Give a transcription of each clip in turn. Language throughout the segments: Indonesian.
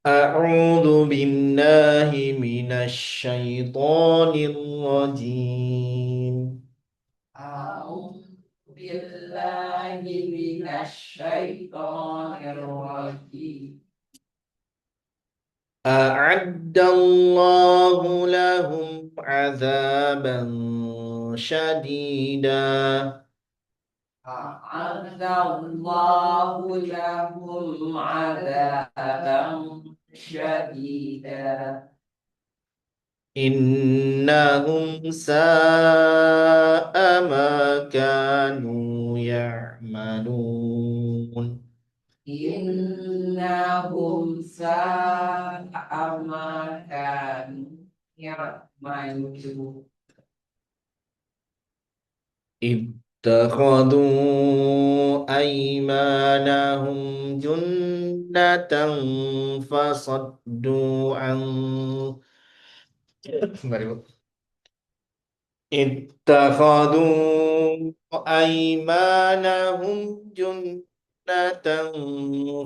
أعوذ بالله من الشيطان الرجيم. أعوذ بالله من الشيطان الرجيم. أعد الله لهم عذابا شديدا أعد الله لهم عذابا شديدا. إنهم ساء ما كانوا يعملون. إنهم ساء ما كانوا يعملون. اتخذوا أيمانهم جنة فصدوا عن Mari, Bu. اتخذوا أيمانهم جنة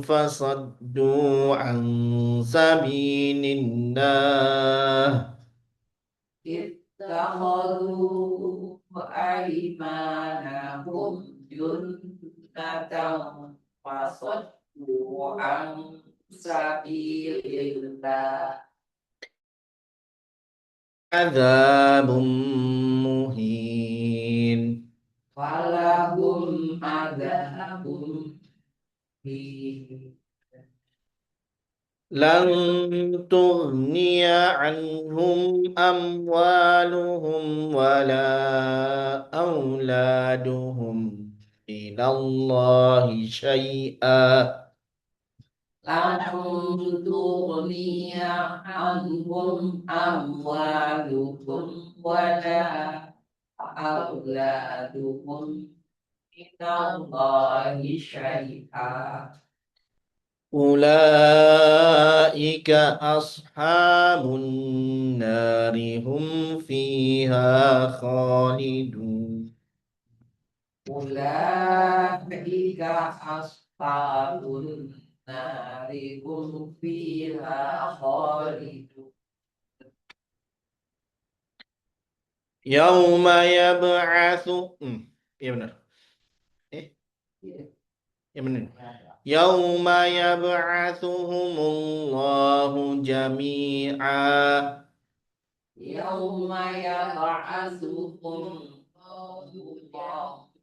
فصدوا عن سبيل الله. اتخذوا أيمانهم جنة فصدوا عن سبيل الله. عذاب مهين. ولهم عذاب مهين. لن تغني عنهم أموالهم ولا أولادهم من الله شيئا. لن تغني عنهم أموالهم ولا أولادهم من الله شيئا. أولئك أصحاب النار هم فيها خالدون. أولئك أصحاب النار هم فيها خالدون. يوم يبعث ya benar. Ya benar. يوم يبعثهم الله جميعا يوم يبعثهم الله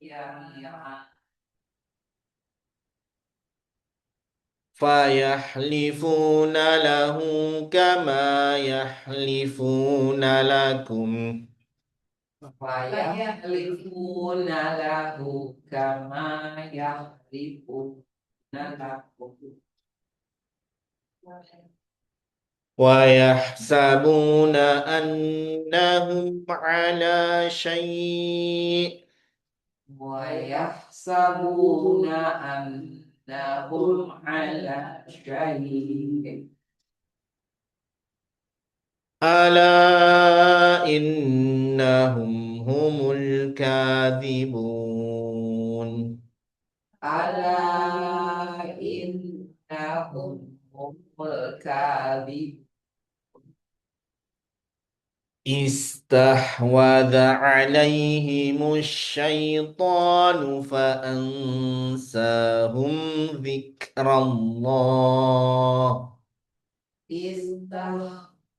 جميعا. فيحلفون له كما يحلفون لكم فيحلفون له كما يحلفون لكم. ويحسبون أنهم على شيء ويحسبون أنهم على شيء. ألا إنهم هم الكاذبون. ألا إنهم هم الكاذبون. استحوذ عليهم الشيطان فأنساهم ذكر الله.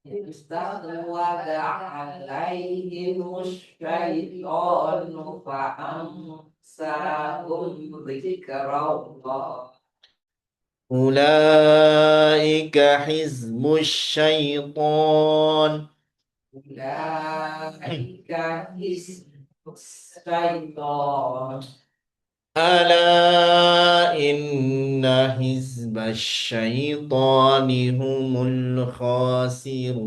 استحوذ عليهم الشيطان فأنساهم ذكر الله. أولئك حزب الشيطان. أولئك حزب الشيطان. ألا إن حزب الشيطان هم الخاسرون.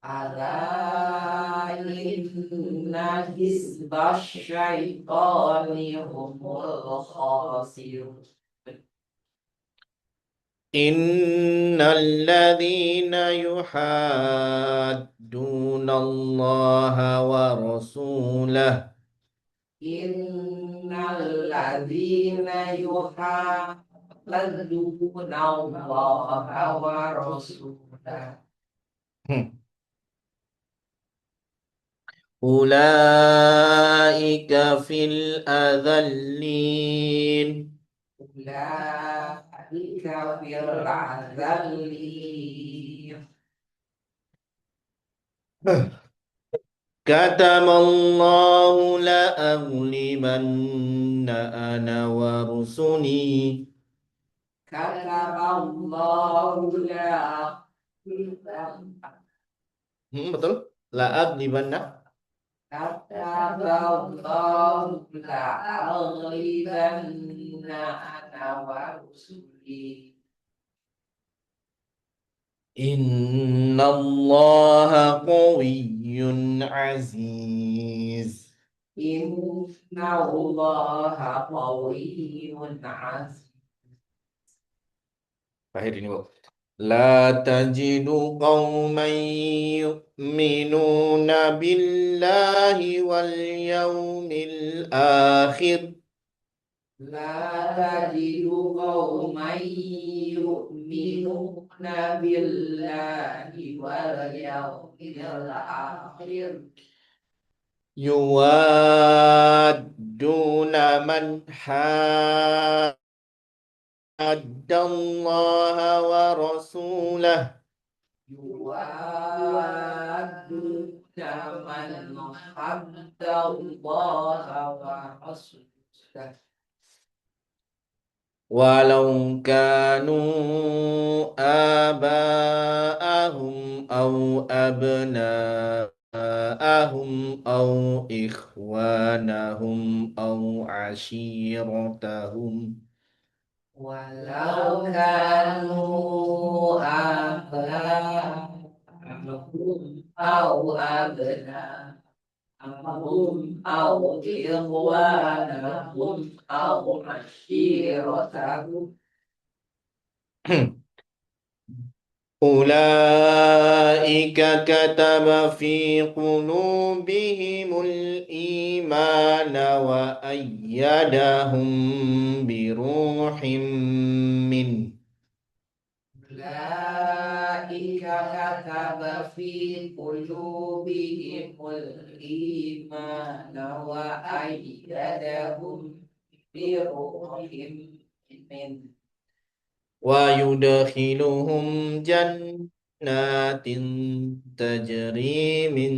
ألا إن حزب الشيطان هم الخاسرون. إن الذين يحادون الله ورسوله Innal ladzina yuhadduna Allah wa rasulahu Hmm. Ulaika fil adzallin. ulaika fil adzallin. Katamallahu la'aghlibanna ana wa rusuli. Kataballahu la Betul? La'aghlibanna. Kataballahu la aghlibanna ana wa rusuli. Innallaha qawiyyun aziz. Inna Allaha qawiyyun aziz. Akhir ini, Bu. La tajidu qauman yu'minuna billahi wal yawmil akhir. La tajidu qauman yu'minuna billahi wal yawmil akhir Yuwadduna man haddallaha wa rasulah. yuwadduna man haddallaha wa rasulahu Walau kanu aba'ahum au abna'ahum au ikhwanahum au ashiratahum. walau kanu abahum au abnahum au ikhwanahum au ashiratahum أولئك كتب في قلوبهم الإيمان وأيدهم بروح منه. أولئك كتب في قلوبهم الإيمان وأيدهم بروح منه ويدخلهم جنات تجري من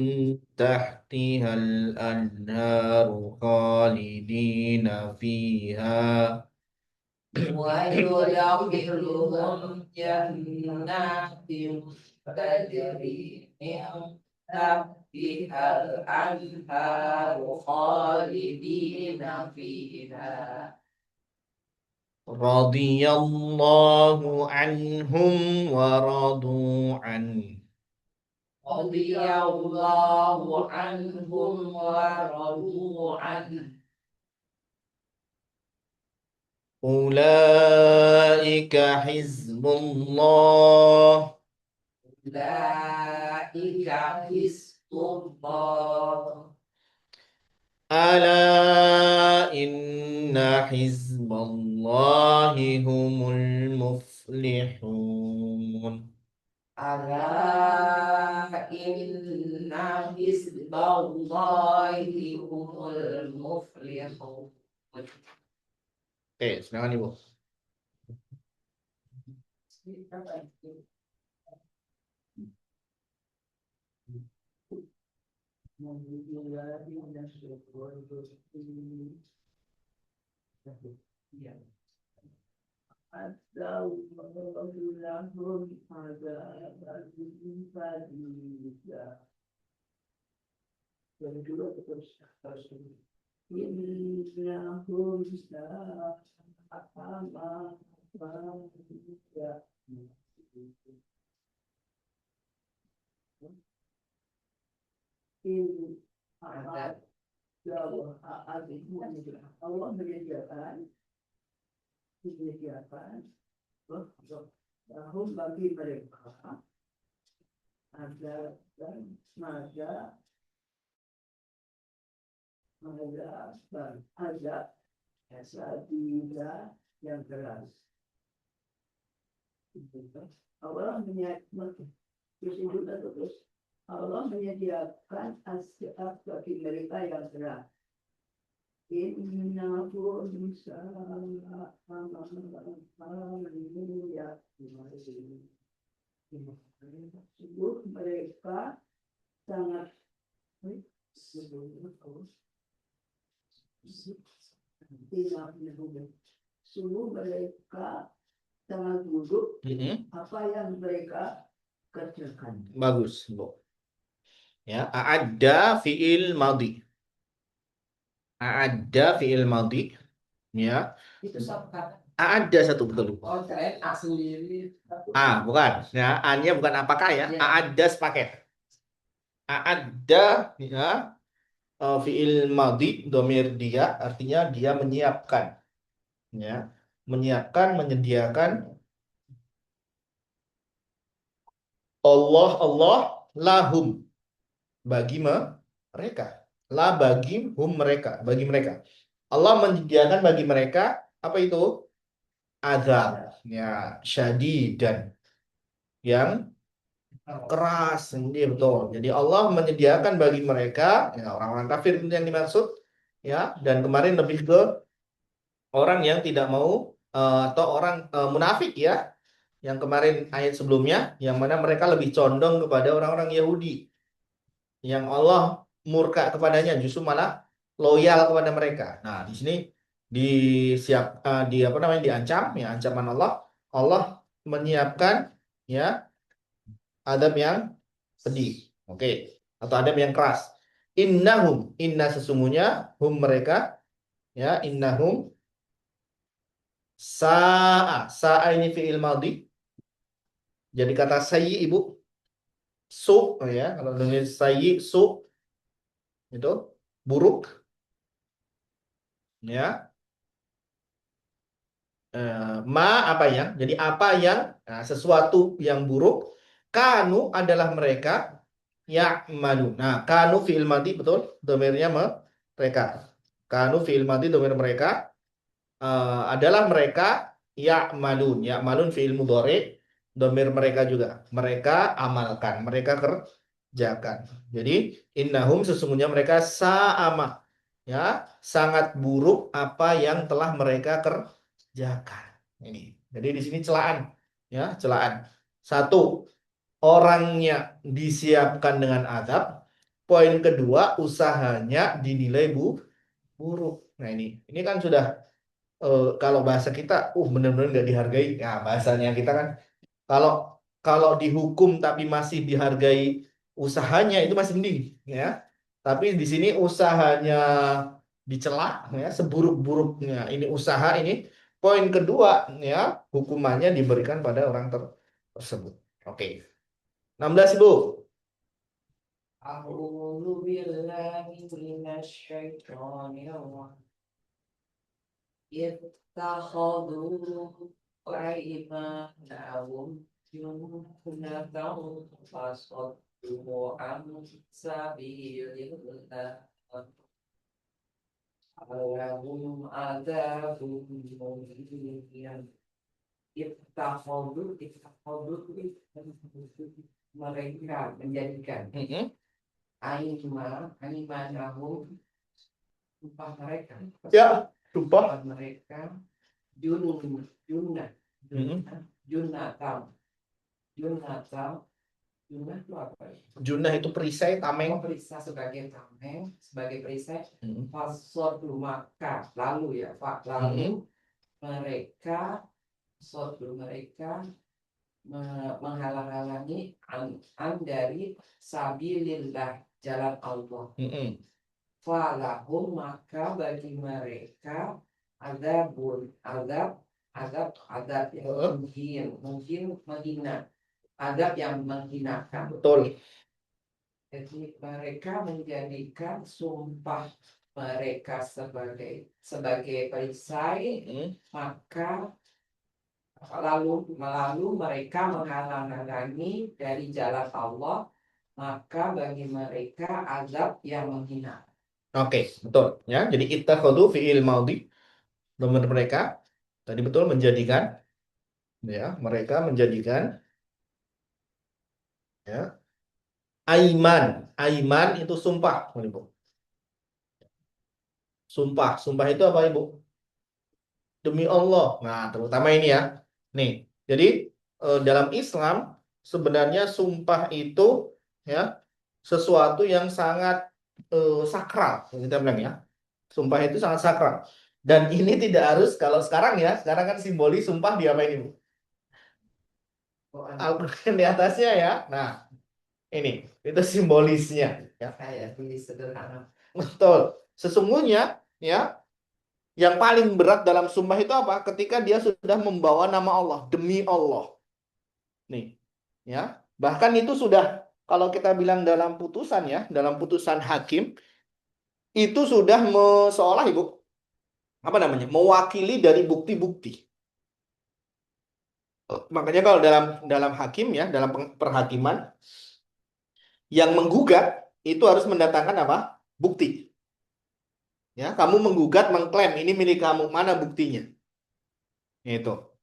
تحتها الأنهار خالدين فيها. ويدخلهم جنات تجري من تحتها الأنهار خالدين فيها رضي الله عنهم ورضوا عنه. رضي الله عنهم ورضوا عنه أولئك حزب الله. أولئك حزب الله ألا إن حزب الله هم المفلحون. ألا إن حزب الله هم المفلحون Silakan Ibu. Allah menyediakan tahun bagi mereka agar dan maka ada sabila yang keras. Allah Allah menyediakan asbab bagi mereka yang berat. Inna bisa sungguh mereka sangat sungguh mereka sangat buruk apa yang mereka kerjakan. Bagus, Bu. Ya, ada fiil madhi. Ada fiil madhi. Ya, Itu satu kata. ada satu betul. Oh, keren A sendiri. Bukan. Ya, A-nya bukan apakah ya? Ya. Ada sepaket. Ada ya, fiil madhi domir dia artinya dia menyiapkan. Ya, menyiapkan, menyediakan Allah lahum bagi mereka. La bagi hum mereka, bagi mereka. Allah menyediakan bagi mereka apa itu? Azab. Ya, syadidan. Yang keras. Ini betul. Jadi Allah menyediakan bagi mereka, ya, orang-orang kafir itu yang dimaksud, ya. Dan kemarin lebih ke orang yang tidak mau atau orang munafik ya. Yang kemarin ayat sebelumnya, yang mana mereka lebih condong kepada orang-orang Yahudi. Yang Allah murka kepadanya justru malah loyal kepada mereka. Nah, di sini di apa namanya diancam ya ancaman Allah menyiapkan ya adab yang pedih. Oke. Atau adab yang keras. Inna sesungguhnya hum mereka ya innahum sa'a ini fi'il madhi. Jadi kata sayyi Ibu ya kalau nulis sayyi itu buruk ya. Apa yang jadi apa yang sesuatu yang buruk kanu adalah mereka malu. Nah, kanu fi'il madhi betul domirnya mereka. Kanu fi'il madhi domir mereka adalah mereka malun fi'il mudhari domir mereka juga. Mereka amalkan, mereka kerjakan. Jadi innahum sesungguhnya mereka sa'ama ya sangat buruk apa yang telah mereka kerjakan. Ini. Jadi di sini celaan ya, celaan. Satu, orangnya disiapkan dengan azab. Poin kedua, usahanya dinilai buruk. Nah, ini kan sudah kalau bahasa kita benar-benar nggak dihargai. Ya, bahasanya kita kan kalau kalau dihukum tapi masih dihargai usahanya itu masih mending ya. Tapi di sini usahanya dicela ya seburuk-buruknya ini usaha ini. Poin kedua ya hukumannya diberikan pada orang tersebut. Oke. 16 Ibu. A'udzu billahi minasy syaithanir rajim. Ittakhadhu aymanahum junnatan fasaddu an sabilillah. Alahum adzabun muhin. Ittakhadhu mereka menjadikan aimanahum sumpah mereka Ya, sumpah mereka junnah junnah itu apa ya? Junnah itu perisai, tameng. Perisai sebagai tameng, sebagai perisai. Fasodu maka lalu ya Pak, lalu mereka menghalang-halangi dari sabilillah jalan Allah. Falahum maka bagi mereka azab yang mungkin menghina, azab yang menghinakan. Betul. Jadi mereka menjadikan sumpah mereka sebagai perisai, maka lalu mereka menghalang-halangi dari jalan Allah, maka bagi mereka azab yang menghina. Oke, betul ya. Jadi ittakhadhu fi'il maudhi, benar mereka tadi betul menjadikan ya, mereka menjadikan ya aiman. Aiman itu sumpah, Ibu. Sumpah, sumpah itu apa, Ibu? Demi Allah. Nah, terutama ini ya. Nih, jadi dalam Islam sebenarnya sumpah itu ya sesuatu yang sangat sakral, yang kita bilang ya. Sumpah itu sangat sakral. Dan ini tidak harus kalau sekarang ya, sekarang kan simbolis sumpah diapain Ibu? Oh, Al-Quran di atasnya ya. Nah, ini itu simbolisnya ya. kayak tulis sederhana. Betul. Sesungguhnya ya yang paling berat dalam sumpah itu apa? Ketika dia sudah membawa nama Allah, demi Allah. Nih, ya. Bahkan itu sudah kalau kita bilang dalam putusan ya, dalam putusan hakim itu sudah seolah Ibu, apa namanya? Mewakili dari bukti-bukti. Makanya kalau dalam dalam hakim ya, dalam perhakiman yang menggugat itu harus mendatangkan apa? Bukti. Ya, kamu menggugat mengklaim ini milik kamu, mana buktinya? Itu.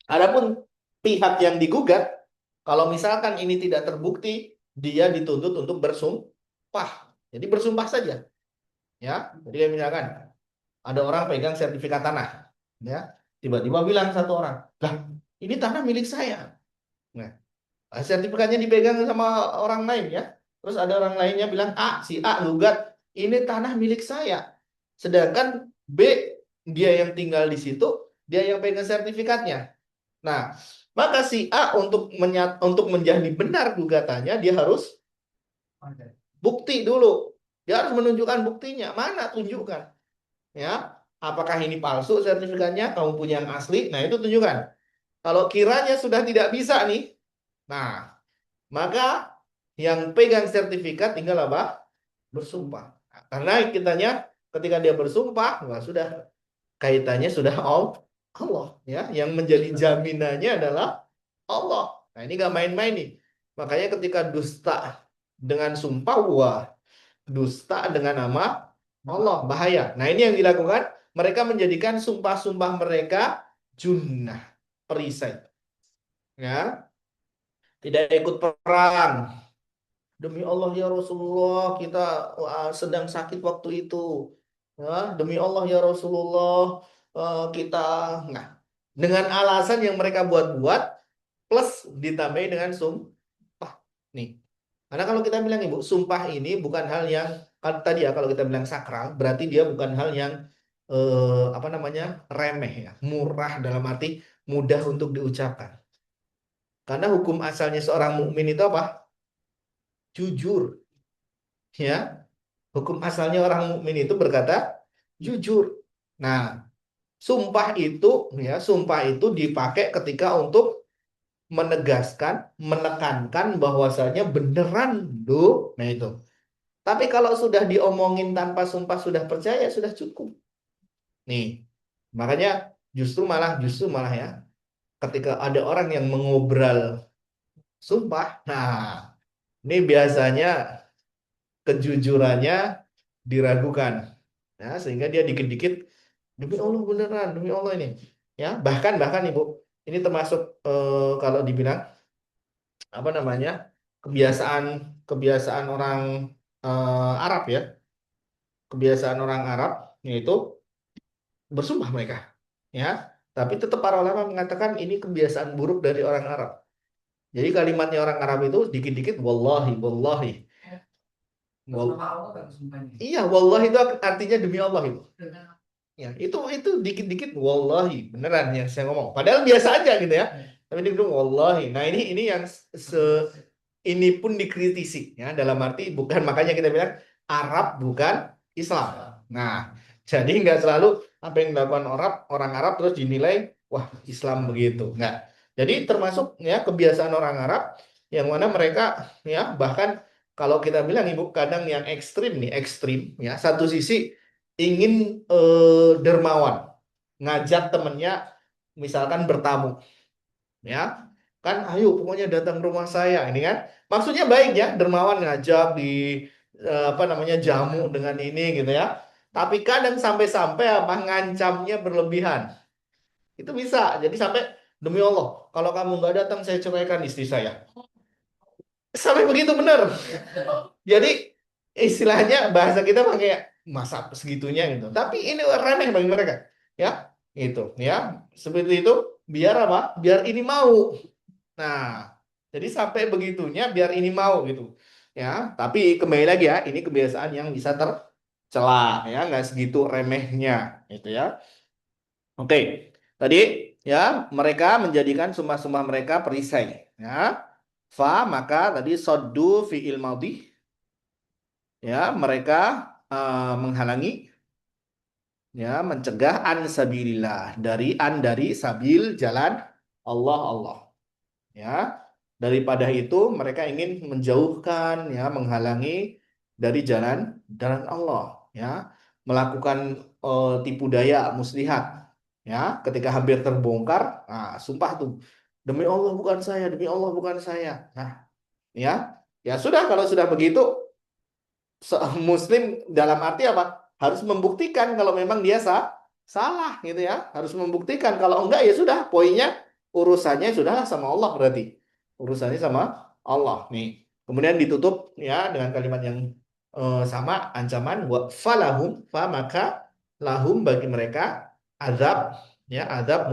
Adapun pihak yang digugat, kalau misalkan ini tidak terbukti, dia dituntut untuk bersumpah. Jadi bersumpah saja, ya. Jadi kayak misalkan ada orang pegang sertifikat tanah, ya. Tiba-tiba bilang satu orang, lah ini tanah milik saya. Nah, sertifikatnya dipegang sama orang lain ya. Terus ada orang lainnya bilang, si A gugat, ini tanah milik saya. Sedangkan B, dia yang tinggal di situ, dia yang pegang sertifikatnya. Nah, maka si A untuk menjadi benar gugatannya, dia harus bukti dulu. Dia harus menunjukkan buktinya. Mana tunjukkan? Ya, apakah ini palsu sertifikatnya? Kamu punya yang asli? Nah, itu tunjukkan. Kalau kiranya sudah tidak bisa nih, nah, maka yang pegang sertifikat tinggal apa? Bersumpah. Nah, karena kitanya ketika dia bersumpah, wah sudah kaitannya sudah Allah ya, yang menjadi jaminannya adalah Allah. Nah, ini gak main-main nih. Makanya ketika dusta dengan sumpah, wah, dusta dengan nama Allah, bahaya. Nah, ini yang dilakukan, mereka menjadikan sumpah-sumpah mereka junnah, perisai. Ya, tidak ikut perang. Demi Allah ya Rasulullah, kita sedang sakit waktu itu. Ya, demi Allah ya Rasulullah, kita nah, dengan alasan yang mereka buat-buat plus ditambahi dengan sumpah. Nih. Karena kalau kita bilang Ibu, sumpah ini bukan hal yang kan tadi ya kalau kita bilang sakral, berarti dia bukan hal yang apa namanya? Remeh ya, murah dalam arti mudah untuk diucapkan. Karena hukum asalnya seorang mukmin itu apa? Jujur, ya. Hukum asalnya orang mukmin itu berkata jujur. Nah, sumpah itu dipakai ketika untuk menegaskan, menekankan bahwasanya beneran do. Nah itu. Tapi kalau sudah diomongin tanpa sumpah sudah percaya sudah cukup. Nih, makanya justru malah ya, ketika ada orang yang mengobral sumpah, nah ini biasanya kejujurannya diragukan. Nah, sehingga dia dikit-dikit demi Allah beneran, demi Allah ini. Ya, bahkan Ibu, ini termasuk kalau dibilang apa namanya? kebiasaan kebiasaan orang Arab ya. Kebiasaan orang Arab yaitu bersumpah mereka. Ya. Tapi tetap para ulama mengatakan ini kebiasaan buruk dari orang Arab. Jadi kalimatnya orang Arab itu dikit-dikit wallahi, wallahi. Nama Allah kan sumpahnya. Iya, wallahi itu artinya demi Allah itu. Ya, itu dikit-dikit wallahi, beneran yang saya ngomong. Padahal biasa aja gitu ya. Tapi dia bilang wallahi. Nah, ini yang ini pun dikritisi ya dalam arti bukan makanya kita bilang Arab bukan Islam. Nah, jadi nggak selalu apa yang dilakukan orang Arab terus dinilai wah Islam begitu. Nggak. Jadi termasuk ya kebiasaan orang Arab yang mana mereka ya bahkan kalau kita bilang Ibu kadang yang ekstrim nih, ekstrim ya. Satu sisi ingin dermawan, ngajak temennya misalkan bertamu ya. Kan ayo pokoknya datang ke rumah saya ini kan. Maksudnya baik ya, dermawan ngajak di apa namanya jamu dengan ini gitu ya. Tapi kadang sampai-sampai apa ngancamnya berlebihan. Itu bisa. Jadi sampai demi Allah, kalau kamu nggak datang saya ceraikan istri saya. Sampai begitu benar. Jadi istilahnya bahasa kita pakai masa segitunya gitu. Tapi ini remeh bagi mereka. Ya, itu ya. Seperti itu biar apa? Biar ini mau. Nah, jadi sampai begitunya biar ini mau gitu. Ya, tapi kembali lagi ya, ini kebiasaan yang bisa tercela ya, nggak segitu remehnya gitu ya. Oke, tadi ya mereka menjadikan sumah-sumah mereka perisai. Ya, maka tadi soddu fi'il madhi ya mereka menghalangi ya mencegah an sabilillah dari sabil jalan Allah ya daripada itu mereka ingin menjauhkan ya menghalangi dari jalan Allah ya melakukan tipu daya muslihat ya ketika hampir terbongkar nah sumpah tuh demi Allah bukan saya demi Allah bukan saya nah ya ya sudah kalau sudah begitu muslim dalam arti apa harus membuktikan kalau memang dia salah gitu ya harus membuktikan kalau enggak ya sudah poinnya urusannya sudah sama Allah berarti urusannya sama Allah nih kemudian ditutup ya dengan kalimat yang sama ancaman wa falahum maka lahum bagi mereka azab ya azab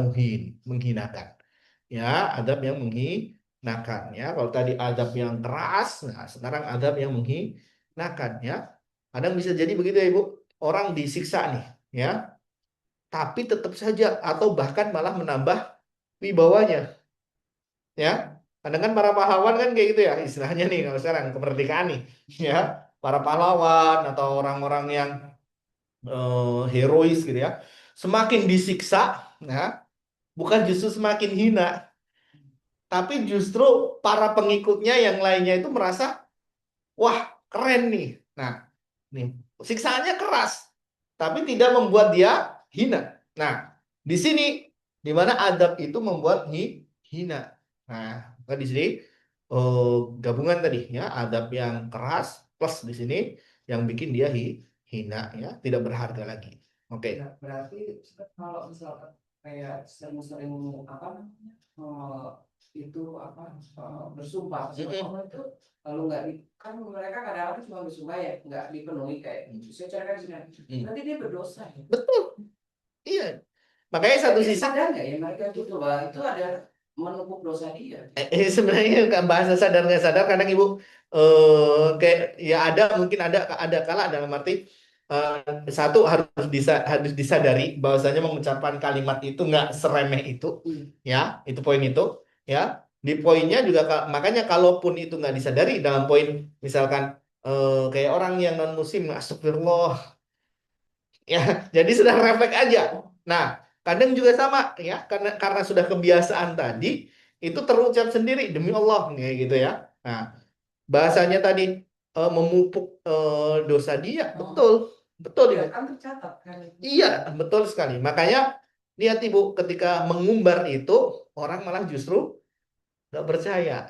menghinakan ya azab yang menghinakan ya kalau tadi azab yang keras nah sekarang azab yang menghinakan ya kadang bisa jadi begitu ya Ibu orang disiksa nih ya tapi tetap saja atau bahkan malah menambah wibawanya ya kadang kan para pahlawan kan kayak gitu ya istilahnya nih kalau sekarang kemerdekaan nih ya para pahlawan atau orang-orang yang herois gitu ya semakin disiksa ya bukan justru semakin hina tapi justru para pengikutnya yang lainnya itu merasa wah keren nih nah nih siksaannya keras tapi tidak membuat dia hina nah di sini di mana adab itu membuat hina nah maka di sini eh, gabungan tadi ya adab yang keras plus di sini yang bikin dia hina ya tidak berharga lagi oke. Ya, berarti kalau misalkan kayak sering-sering apa namanya itu apa bersumpah sama Mm-mm. Allah itu kalau nggak di kan mereka kadang-kadang cuma bersumpah ya nggak dipenuhi kayak saya carikan sini nanti dia berdosa ya. Betul iya makanya satu Dia sisi sadar nggak ya mereka itu bahwa itu ada menumpuk dosa dia. sebenarnya kan bahasa sadar nggak sadar kadang ibu kayak ya ada mungkin ada kala dalam arti eh, satu harus disadari bahwasanya mengucapkan kalimat itu nggak seremeh itu ya itu poin itu ya di poinnya juga makanya kalaupun itu nggak disadari dalam poin misalkan kayak orang yang non muslim astagfirullah ya jadi sudah refleks aja nah kadang juga sama ya karena sudah kebiasaan tadi itu terucap sendiri demi Allah kayak gitu ya nah bahasanya tadi memupuk dosa dia betul betul Ya ibu kan tercatat kan iya betul sekali makanya lihat ibu ketika mengumbar itu orang malah justru nggak percaya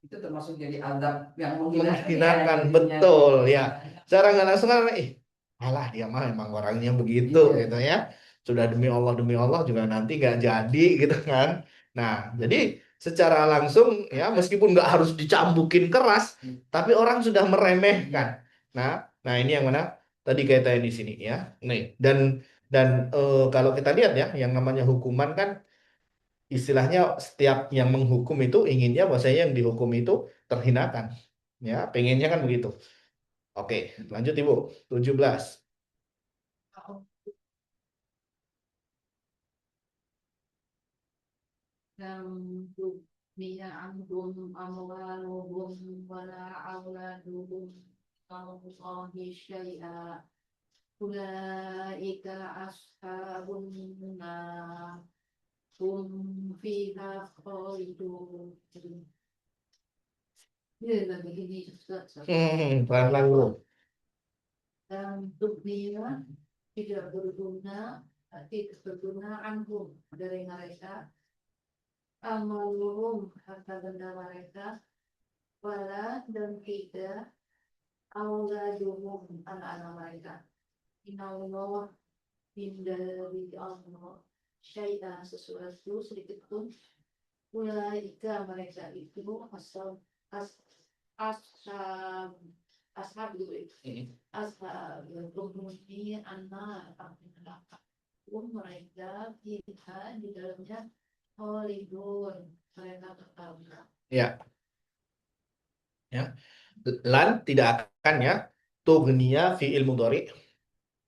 itu termasuk jadi adab yang menghinakan ya menghinakan jadinya betul gitu. ya secara nggak langsung kan alah dia mah emang orangnya begitu Iya. gitu ya sudah demi Allah juga nanti nggak jadi gitu kan nah jadi secara langsung ya meskipun nggak harus dicambukin keras tapi orang sudah meremehkan nah nah ini yang mana tadi kaitannya di sini ya nih dan kalau kita lihat ya yang namanya hukuman kan istilahnya setiap yang menghukum itu inginnya bahwasanya yang dihukum itu terhinakan ya pengennya kan begitu oke lanjut Ibu 17. yang dunia anhum amwaluhum wala auladuhum Allahi syai'a ulaika ashabun nar hum fiha khalidun ya lagi ini Pelan-pelan dulu. dan dunia tidak berguna anhum dari mereka amaluhum harta benda mereka wala dan tidak auladuhum anak-anak mereka. Inallah hindari Allah syai'an sesuatu sedikit pun ulaika mereka itu asal as ashab ashab itu ashab penghuni anak api neraka mereka kita di dalamnya khalidun mereka kekal. Ya, ya. Lan tidak akan ya. Tughniya fi'il mudhari.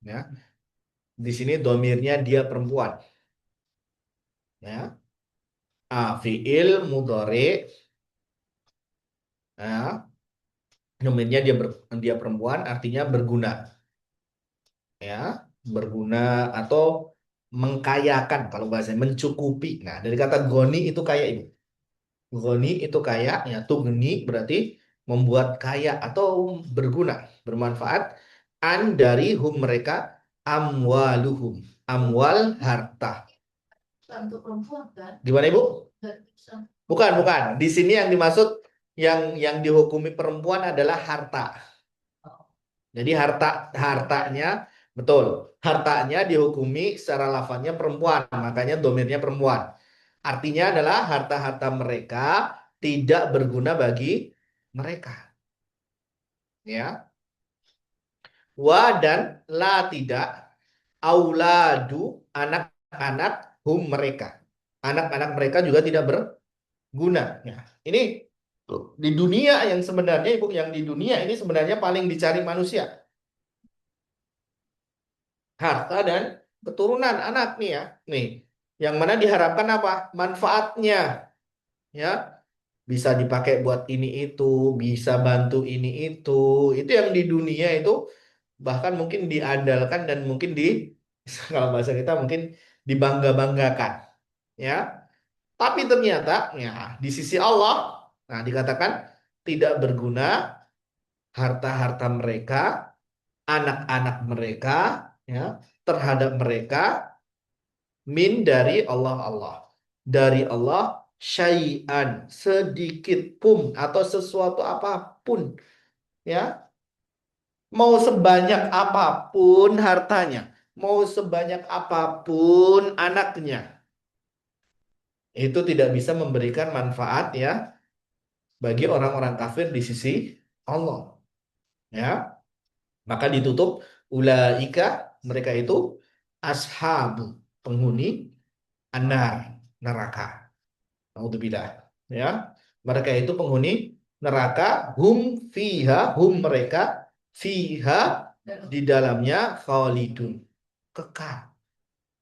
Ya. Di sini domirnya dia perempuan. Ya. Fi'il mudhari. Ya. Domirnya dia perempuan artinya berguna. Ya, berguna atau mengkayakan kalau bahasanya mencukupi. Nah, dari kata goni itu kaya itu. Goni itu kaya, ya tugni berarti membuat kaya atau berguna, bermanfaat. An dari hum mereka amwaluhum. Amwal harta. Untuk perempuan kan Gimana Ibu? nggak bisa. Bukan. Di sini yang dimaksud yang dihukumi perempuan adalah harta. Jadi hartanya betul. Hartanya dihukumi secara lafadznya perempuan, makanya domirnya perempuan. Artinya adalah harta-harta mereka tidak berguna bagi mereka. Ya. Wa dan la tidak auladu anak-anak hum mereka. Anak-anak mereka juga tidak berguna. Ya. Ini di dunia yang sebenarnya Ibu, yang di dunia ini sebenarnya paling dicari manusia. Harta dan keturunan anak nih ya. Nih, yang mana diharapkan apa? Manfaatnya. Ya, bisa dipakai buat ini itu, bisa bantu ini itu. Itu yang di dunia itu bahkan mungkin diandalkan dan mungkin kalau bahasa kita mungkin dibangga-banggakan. Ya. Tapi ternyata ya di sisi Allah, nah dikatakan tidak berguna harta-harta mereka, anak-anak mereka ya terhadap mereka dari Allah syai'an sedikit pun atau sesuatu apapun ya mau sebanyak apapun hartanya mau sebanyak apapun anaknya itu tidak bisa memberikan manfaat ya bagi orang-orang kafir di sisi Allah ya maka ditutup ulaika mereka itu ashabu penghuni anar neraka. Naudzubillah. Ya. Mereka itu penghuni neraka hum mereka fiha di dalamnya khalidun kekal.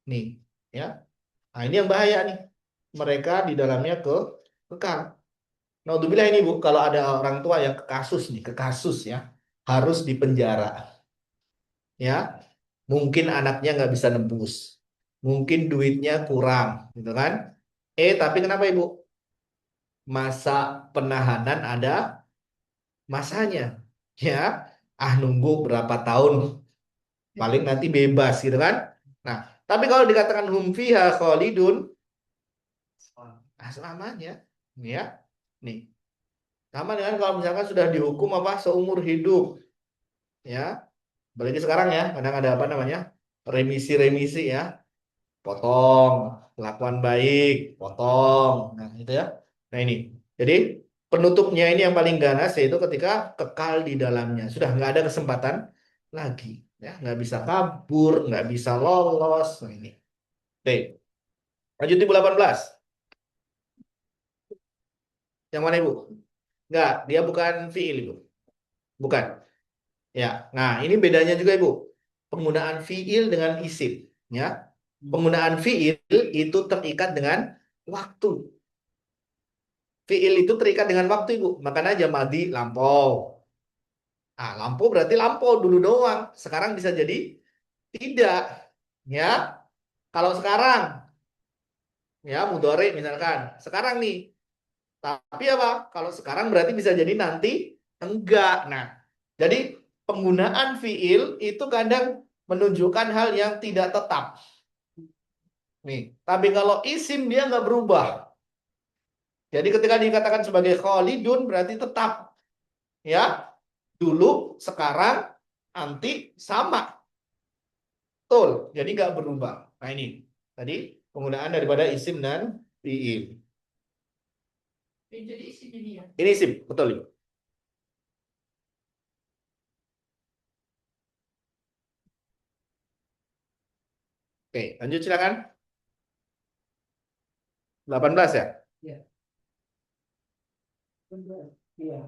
Nih, ya. Nah, ini yang bahaya nih. Mereka di dalamnya kekal. Naudzubillah ini Bu, kalau ada orang tua yang ke kasus ya, harus dipenjara. Ya. Mungkin anaknya nggak bisa nebus. Mungkin duitnya kurang, gitu kan? Tapi kenapa Ibu? Masa penahanan ada masanya. Ya, nunggu berapa tahun, paling nanti bebas gitu kan. Nah, tapi kalau dikatakan hum fiha khalidun, selamanya. Ya, nih. Sama dengan kalau misalkan sudah dihukum apa seumur hidup. Ya, apalagi sekarang ya, kadang ada apa namanya? Remisi-remisi ya. Potong, kelakuan baik, potong. Nah, itu ya. Nah, ini. Jadi, penutupnya ini yang paling ganas yaitu ketika kekal di dalamnya. Sudah nggak ada kesempatan lagi. Ya, nggak bisa kabur, nggak bisa lolos. Nah, ini. Oke. Lanjut Ibu 18. Yang mana Ibu? Nggak, dia bukan fiil Ibu. Bukan. Ya. Nah, ini bedanya juga Ibu. Penggunaan fiil dengan isim. Ya. Penggunaan fiil itu terikat dengan waktu. Fiil itu terikat dengan waktu, Ibu. Makanya aja madi lampau. Lampau berarti lampau dulu doang. Sekarang bisa jadi tidak. Ya. Kalau sekarang, ya mudhari misalkan. Sekarang nih. Tapi apa? Kalau sekarang berarti bisa jadi nanti enggak. Nah, jadi penggunaan fiil itu kadang menunjukkan hal yang tidak tetap. Nih, tapi kalau isim dia nggak berubah. Jadi ketika dikatakan sebagai khalidun berarti tetap. Ya, Dulu, sekarang, nanti sama. Betul. Jadi nggak berubah. Nah ini tadi penggunaan daripada isim dan fiil. Jadi isinya dia. Ini isim, betul Ibu. Oke, lanjut silakan. 18 ya? Ya. Benar. Iya.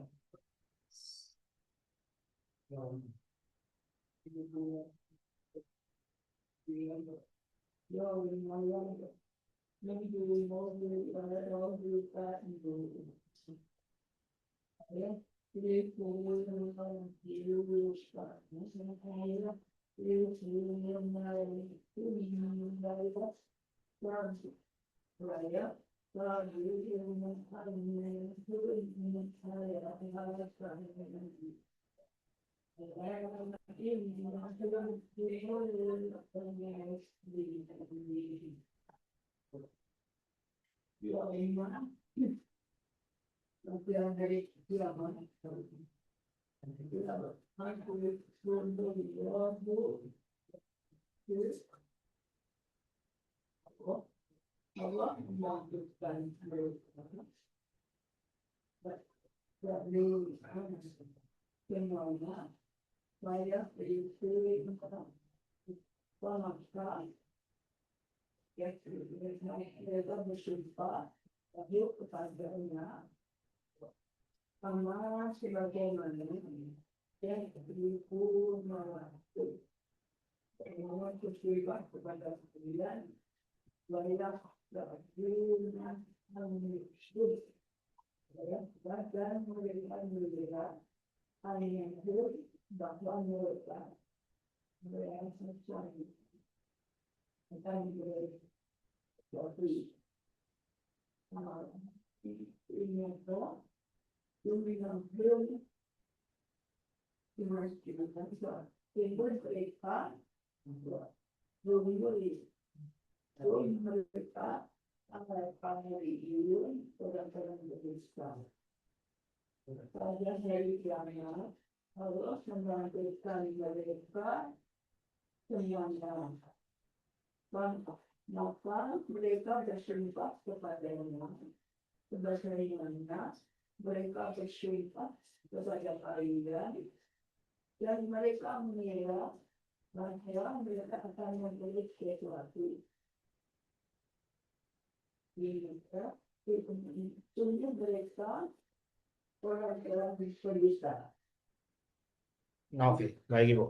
Oke, baik Ibu.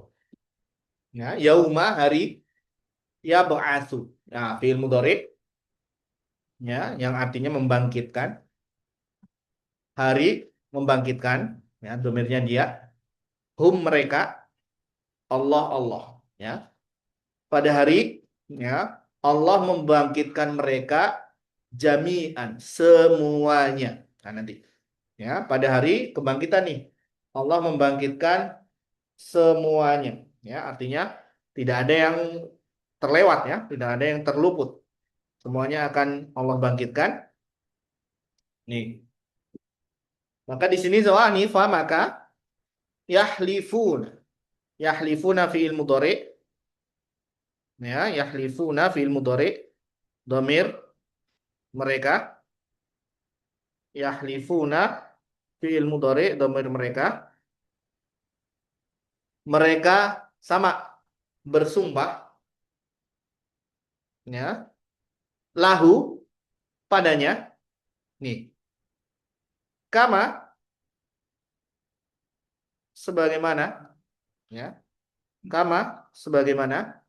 Ya, yauma hari ya ba'atsu. Nah, fiil mudhari ya yang artinya membangkitkan. Hari membangkitkan ya domirnya dia. Hum mereka, Allah Allah ya. Pada hari ya Allah membangkitkan mereka jami'an semuanya. Nah, nanti ya pada hari kebangkitan nih Allah membangkitkan semuanya ya artinya tidak ada yang terlewat ya, tidak ada yang terluput. Semuanya akan Allah bangkitkan. Nih. Maka di sini soal fa maka yahlifuna. Yahlifuna fi'il mudhari. Ya, yahlifuna fi'il mudhari. Dhamir mereka. Yahlifuna fi'il mudhari dhamir mereka. Mereka sama bersumpah ya. Lahu padanya. Nih. Kama sebagaimana ya. Kama sebagaimana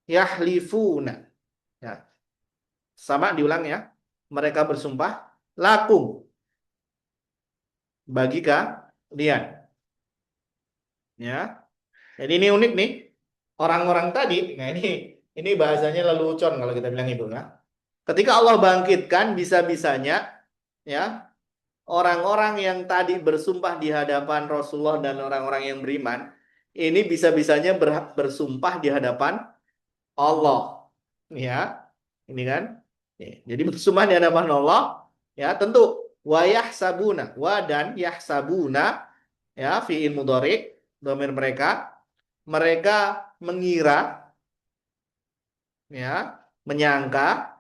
yahlifuna ya. Sama diulang ya. Mereka bersumpah lakum bagi kalian ya. Jadi ini unik nih. Orang-orang tadi, nah ini bahasanya lelucon kalau kita bilang itu ya. Ketika Allah bangkitkan bisa-bisanya ya orang-orang yang tadi bersumpah di hadapan Rasulullah dan orang-orang yang beriman ini bisa-bisanya bersumpah di hadapan Allah ya. Ini kan. Jadi bersumpah di hadapan Allah ya tentu wa yahsabuna wa dan yahsabuna ya, fi'il mudhari, dhamir mereka mengira, ya, menyangka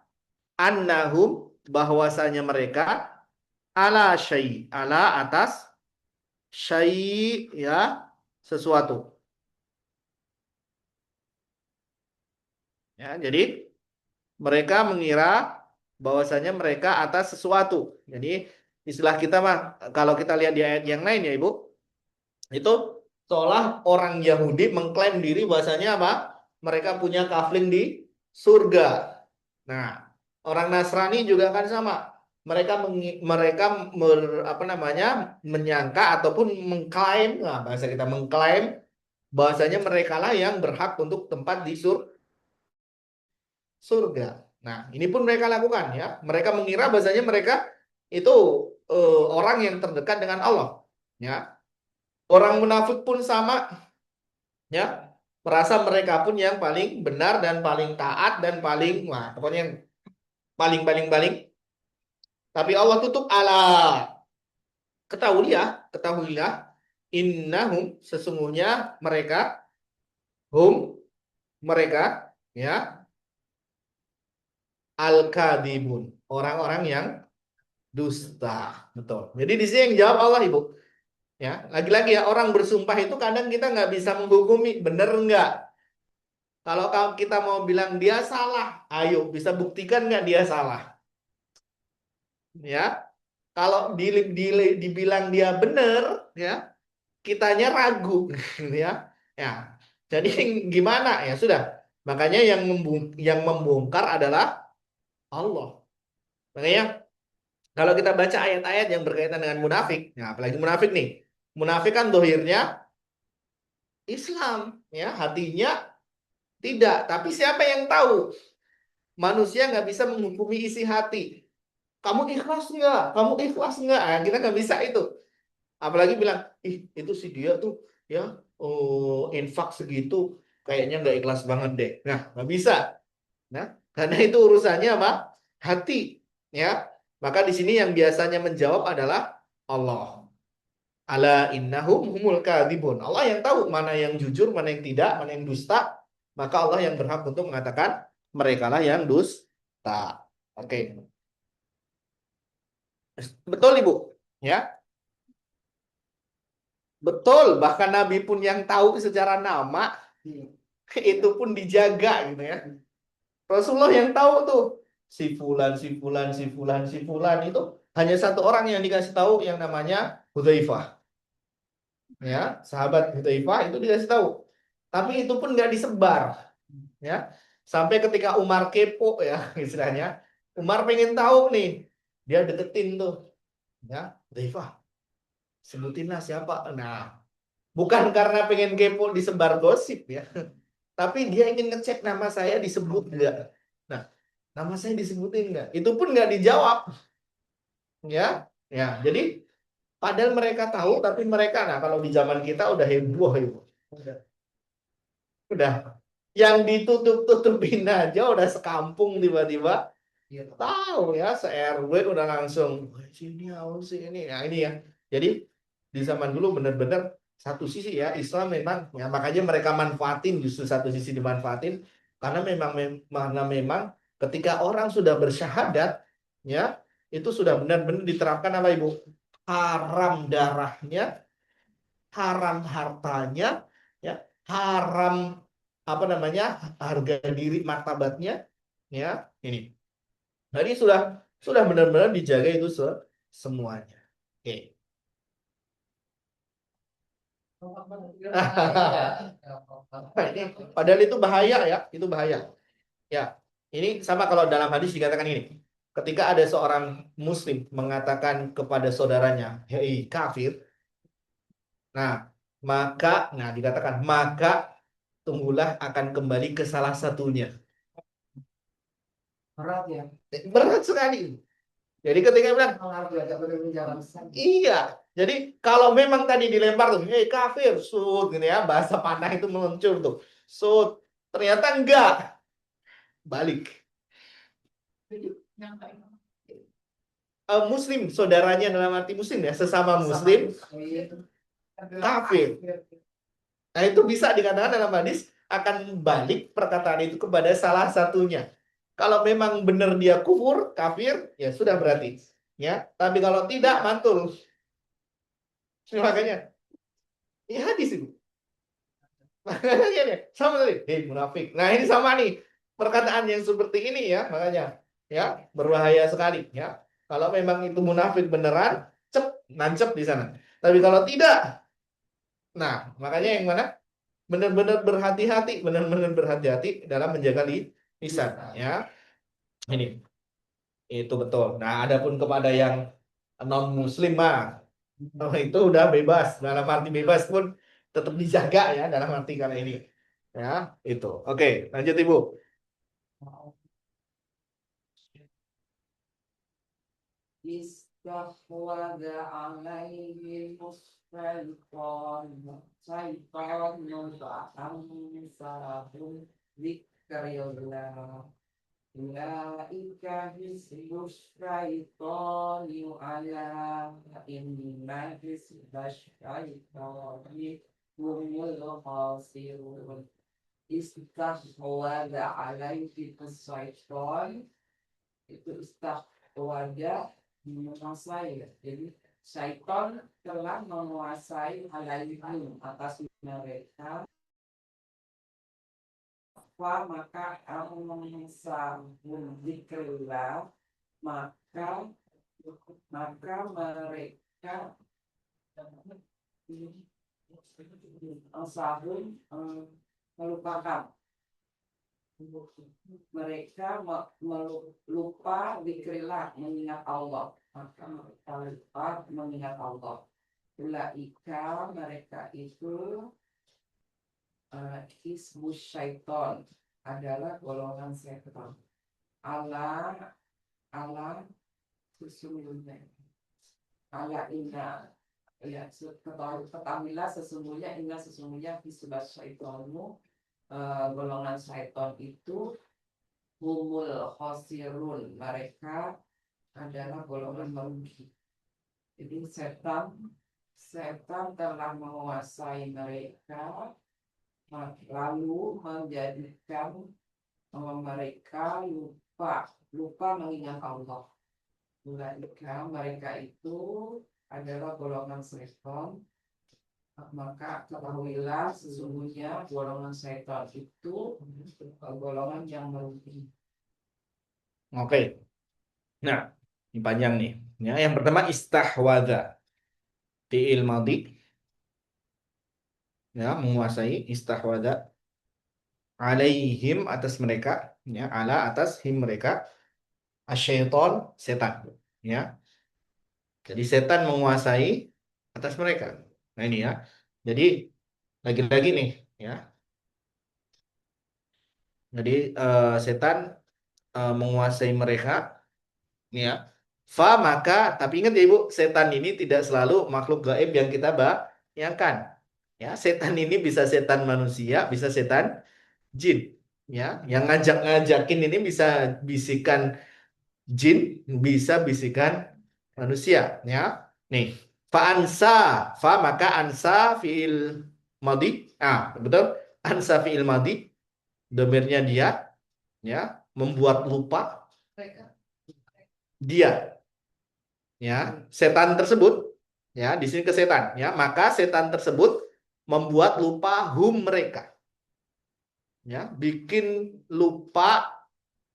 annahum bahwasanya mereka ala syai, ala atas syai, ya, sesuatu. Ya, jadi mereka mengira bahwasanya mereka atas sesuatu. Jadi istilah kita mah kalau kita lihat di ayat yang lain ya Ibu, itu seolah orang Yahudi mengklaim diri bahwasanya apa? Mereka punya kafling di surga. Nah, orang Nasrani juga kan sama. Apa namanya? Menyangka ataupun mengklaim, nah bahasa kita mengklaim bahwasanya mereka lah yang berhak untuk tempat di surga. Nah, ini pun mereka lakukan ya. Mereka mengira bahasanya mereka itu orang yang terdekat dengan Allah. Ya, orang munafik pun sama. Ya, merasa mereka pun yang paling benar dan paling taat dan paling, wah, pokoknya yang paling paling paling. Tapi Allah tutup ala. Ketahuilah, innahum sesungguhnya mereka, ya, al-kadibun, orang-orang yang dusta. Betul. Jadi di sini yang jawab Allah, Ibu. Ya, lagi-lagi ya, orang bersumpah itu kadang kita nggak bisa menghukumi benar nggak. Kalau kita mau bilang dia salah, ayo bisa buktikan nggak dia salah. Ya, kalau dibilang dia benar, ya kitanya ragu, ya. Ya, jadi gimana ya sudah. Makanya yang membongkar adalah Allah. Makanya kalau kita baca ayat-ayat yang berkaitan dengan munafik, ya apalagi munafik nih. Munafik kan dohirnya Islam, ya hatinya tidak. Tapi siapa yang tahu? Manusia nggak bisa menghukumi isi hati. Kamu ikhlas nggak? Kamu ikhlas nggak? Ah, kita nggak bisa itu. Apalagi bilang, ih itu si dia tuh ya, oh, infak segitu, kayaknya nggak ikhlas banget deh. Nah, nggak bisa. Nah, karena itu urusannya apa? Hati, ya. Maka di sini yang biasanya menjawab adalah Allah. Ala innahum humul kadhibun. Allah yang tahu mana yang jujur, mana yang tidak, mana yang dusta. Maka Allah yang berhak untuk mengatakan mereka lah yang dusta. Oke. Betul Ibu, ya. Betul, bahkan Nabi pun yang tahu secara nama itu pun dijaga gitu ya. Rasulullah yang tahu tuh si fulan, si fulan, si fulan, si fulan itu hanya satu orang yang dikasih tahu yang namanya Hudzaifah. Ya, sahabat Hudzaifah itu dikasih tahu. Tapi itu pun nggak disebar, ya. Sampai ketika Umar kepo ya istilahnya, Umar pengen tahu nih, dia deketin tuh, ya, Hudzaifah, sebutinlah siapa. Nah, bukan karena pengen kepo disebar gosip ya, tapi dia ingin ngecek nama saya disebut nggak. Nah, nama saya disebutin nggak? Itu pun nggak dijawab, ya, ya. Jadi padahal mereka tahu, tapi mereka, nah kalau di zaman kita udah heboh itu. Udah yang ditutup-tutupin aja udah sekampung tiba-tiba tahu ya, se-RW udah langsung "Wah, sini sih ini ya ini ya." Jadi di zaman dulu benar-benar satu sisi ya Islam memang ya makanya mereka manfaatin, justru satu sisi dimanfaatin karena memang ketika orang sudah bersyahadat ya itu sudah benar-benar diterapkan apa Ibu? Haram darahnya, haram hartanya, ya, haram apa namanya harga diri martabatnya, ya ini. Jadi sudah benar-benar dijaga itu semuanya. Oke. Padahal itu bahaya ya, itu bahaya. Ya, ini sama kalau dalam hadis dikatakan ini. Ketika ada seorang muslim mengatakan kepada saudaranya, "Hei kafir." Nah, dikatakan maka tunggulah akan kembali ke salah satunya. Berat ya. Berat sekali. Jadi ketika bilang, iya. Jadi kalau memang tadi dilempar tuh, hei kafir, sud, gitu ya, bahasa panah itu meluncur tuh, sud. Ternyata enggak, balik. Yang kayak Muslim, saudaranya dalam arti muslim ya, sesama muslim. kafir. Nah, itu bisa dikatakan dalam hadis akan balik perkataan itu kepada salah satunya. Kalau memang benar dia kufur, kafir, ya sudah berarti. Ya, tapi kalau tidak mantul. Makanya, ya hadis itu. Makanya dia sama tadi, hei munafik. Nah, ini sama nih. Perkataan yang seperti ini ya, makanya ya berbahaya sekali ya. Kalau memang itu munafik beneran, nancep di sana. Tapi kalau tidak, nah, makanya yang mana? Benar-benar berhati-hati, benar-benar berhati-hati dalam menjaga lisan ya. Ini itu betul. Nah, adapun kepada yang non muslim mah itu udah bebas. Dalam arti bebas pun tetap dijaga ya dalam arti kali ini. Ya, itu. Oke, lanjut Ibu. Istahwadha alaihi syaitan fa'ansahum dzikrillah. Ulaika hizbus syaitani ala inna hizbas syaitani humul khasirun. Istahwadha alaihi syaitan, itu istahwadha menguasai. Jadi syaitan telah menguasai alaihim atas mereka. Maka dzikrillah, maka mereka sahun melupakan, mereka lupa dzikrillah, mengingat Allah, maka mereka lupa mengingat Allah. Ulaika, mereka itu hizbus syaiton, adalah golongan setan. Allah sesungguhnya, Allah inna, ya ketahuilah sesungguhnya hizbus syaitonu, golongan syaiton itu humul khosirun, mereka adalah golongan merugi. Jadi setan telah menguasai mereka, lalu menjadikan mereka lupa mengingat Allah. Mereka itu adalah golongan setan, maka ketahuilah sesungguhnya golongan setan itu golongan yang merugi. Oke. Nah, ini panjang nih. Ya, yang pertama istahwadha. Fi'il madhi. Ya, menguasai istahwadha alaihim, atas mereka, ya, ala atas him mereka, asyaiton, setan, ya. Jadi setan menguasai atas mereka. Nah, ini ya. Jadi lagi-lagi nih, ya. Jadi setan menguasai mereka, ya. Maka, tapi ingat ya Ibu, setan ini tidak selalu makhluk gaib yang kita bayangkan. Ya, setan ini bisa setan manusia, bisa setan jin. Ya, yang ngajak-ngajakin ini bisa bisikan jin, bisa bisikan manusia. Ya, nih, maka ansa fiil madhi. Betul. Ansa fiil madhi, domirnya dia, ya, membuat lupa dia, ya, setan tersebut, ya, di sini ke setan, ya, maka setan tersebut membuat lupa mereka, ya, bikin lupa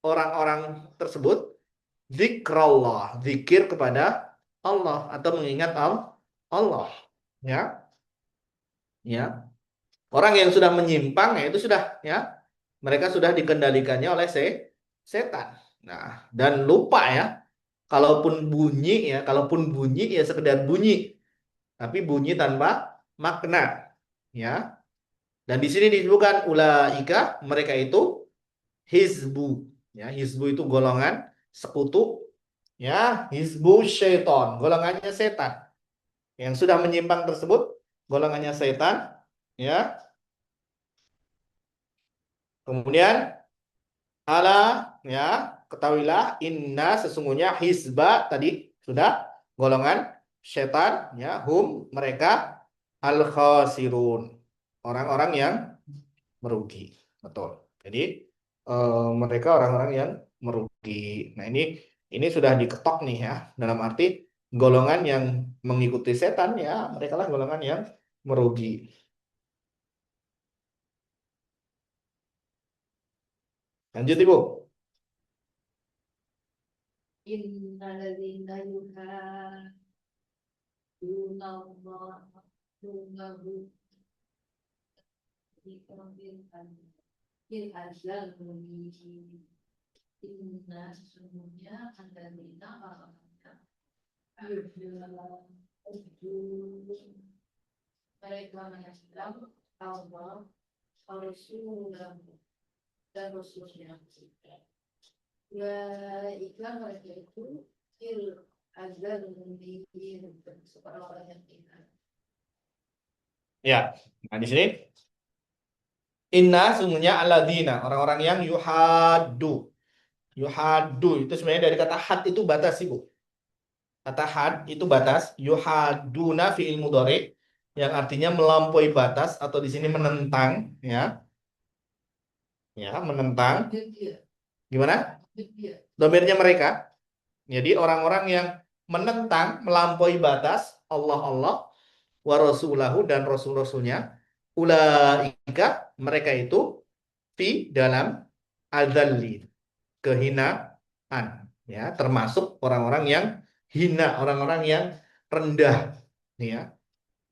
orang-orang tersebut zikrullah, zikir kepada Allah atau mengingat Allah, ya, ya, orang yang sudah menyimpang, ya, itu sudah, ya, mereka sudah dikendalikannya oleh setan. Nah, dan lupa, ya, kalaupun bunyi ya sekedar bunyi, tapi bunyi tanpa makna, ya. Dan di sini disebutkan ulaika, mereka itu hizbu, ya, hizbu itu golongan sekutu, ya, hizbu syaiton, golongannya setan. Yang sudah menyimpang tersebut golongannya setan, ya. Kemudian ya, ketahuilah inna, sesungguhnya hizba tadi sudah golongan setan, ya, mereka al-khasirun. Orang-orang yang merugi. Betul. Jadi mereka orang-orang yang merugi. Nah, ini sudah diketok nih ya. Dalam arti golongan yang mengikuti setan ya, mereka lah golongan yang merugi. Lanjut Ibu. Innalladzina yuhadduna Allah yunahu bil azal inna sesungguhnya alladzina mereka menyelam Allah Rasulullah dan Rasulnya. Ya, iklan mereka itu azal seperti orang yang ingat. Ya. Nah, di sini inna sungguhnya alladzina, orang-orang yang yuhaddu. Yuhaddu itu sebenarnya dari kata had itu batas Ibu. Kata had itu batas, yuhaduna fi'il mudhari yang artinya melampaui batas atau di sini menentang ya. Ya, menentang. Gimana? Domirnya mereka. Jadi orang-orang yang menentang, melampaui batas Allah wa rasulahu dan rasul-rasulnya. Ulaika mereka itu fi dalam adzalli, kehinaan ya, termasuk orang-orang yang hina, orang-orang yang rendah ya.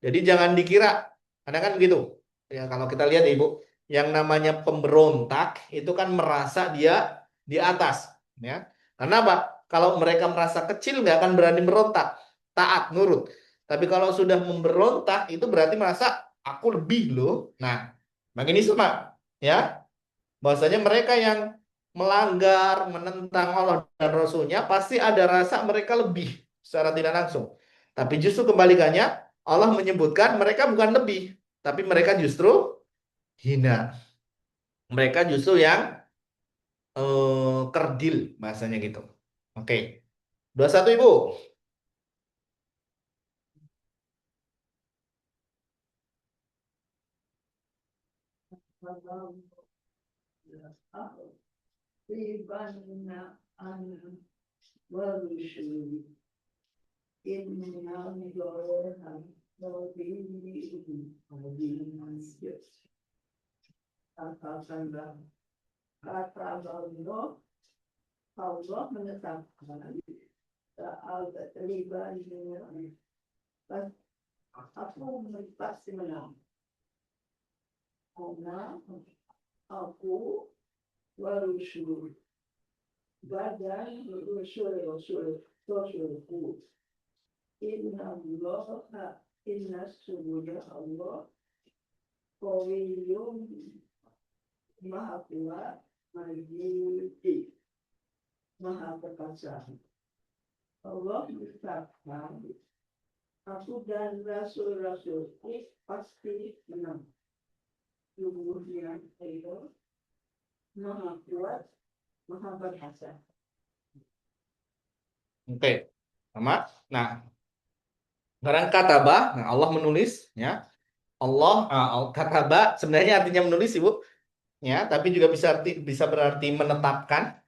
Jadi jangan dikira, karena kan begitu. Ya kalau kita lihat ya, Ibu, yang namanya pemberontak itu kan merasa dia di atas ya. Karena apa? Kalau mereka merasa kecil nggak akan berani berontak, taat, nurut. Tapi kalau sudah memberontak itu berarti merasa aku lebih loh. Nah, makin ini sama ya. Bahwasanya mereka yang melanggar, menentang Allah dan Rasulnya pasti ada rasa mereka lebih secara tidak langsung. Tapi justru kebalikannya, Allah menyebutkan mereka bukan lebih, tapi mereka justru hina. Mereka justru yang kerdil bahasanya gitu. Oke. 21 Ibu. Kata Allah menetapkan soal keterlibatan aku pasti menang karena aku warusul badan rasulku inna subuhnya Allah kawiyum maha kuat majid maha perkasa. Allah menetapkan aku dan rasul-rasul pasti menang. Sungguhnya Allah maha kuat maha perkasa. Oke. Sama. Nah, sekarang kataba, nah Allah menulis ya. Allah kataba sebenarnya artinya menulis Ibu ya, tapi juga bisa berarti menetapkan,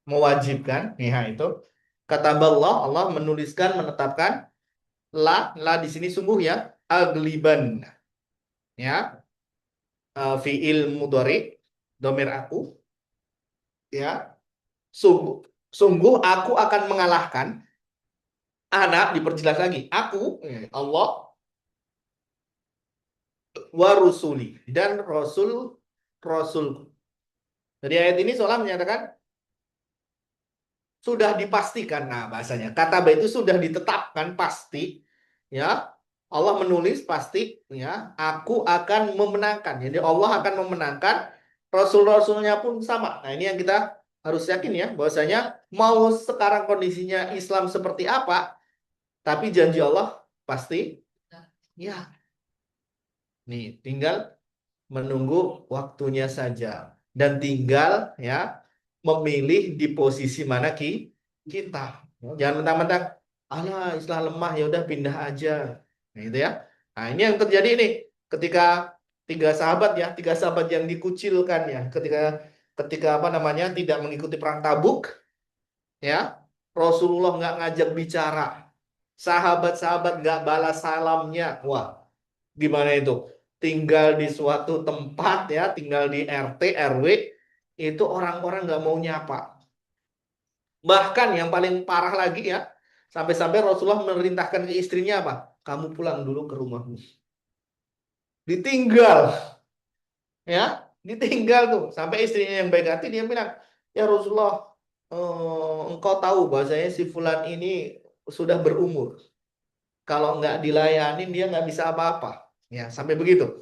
mewajibkan. Ya itu. Kataballah, Allah menuliskan, menetapkan. La di sini sungguh ya, agliban. Ya, fiil mudhari, domir aku. Ya, sungguh aku akan mengalahkan. Anak diperjelas lagi, aku Allah wa rusuli dan rasulku. Jadi ayat ini seolah menyatakan sudah dipastikan. Nah, bahasanya kata itu sudah ditetapkan pasti ya. Allah menulis pasti ya, aku akan memenangkan. Jadi Allah akan memenangkan, rasul-rasulnya pun sama. Nah, ini yang kita harus yakin ya, bahwasanya mau sekarang kondisinya Islam seperti apa, tapi janji Allah pasti ya. Nih, tinggal menunggu waktunya saja dan tinggal ya memilih di posisi mana kita. Jangan mentang-mentang alah Islam lemah ya udah pindah aja. Nah, gitu ya. Nah, ini yang terjadi nih ketika tiga sahabat yang dikucilkan ya, ketika ketika apa namanya tidak mengikuti perang Tabuk ya, Rasulullah nggak ngajak bicara, sahabat-sahabat nggak balas salamnya, wah gimana itu? Tinggal di suatu tempat ya, tinggal di RT RW itu orang-orang nggak mau nyapa. Bahkan yang paling parah lagi ya, sampai-sampai Rasulullah memerintahkan ke istrinya apa? Kamu pulang dulu ke rumahmu. Ditinggal, ya, ditinggal tuh. Sampai istrinya yang baik hati dia bilang, ya Rasulullah, engkau tahu bahwasanya si Fulan ini sudah berumur. Kalau nggak dilayanin dia nggak bisa apa-apa. Ya, sampai begitu.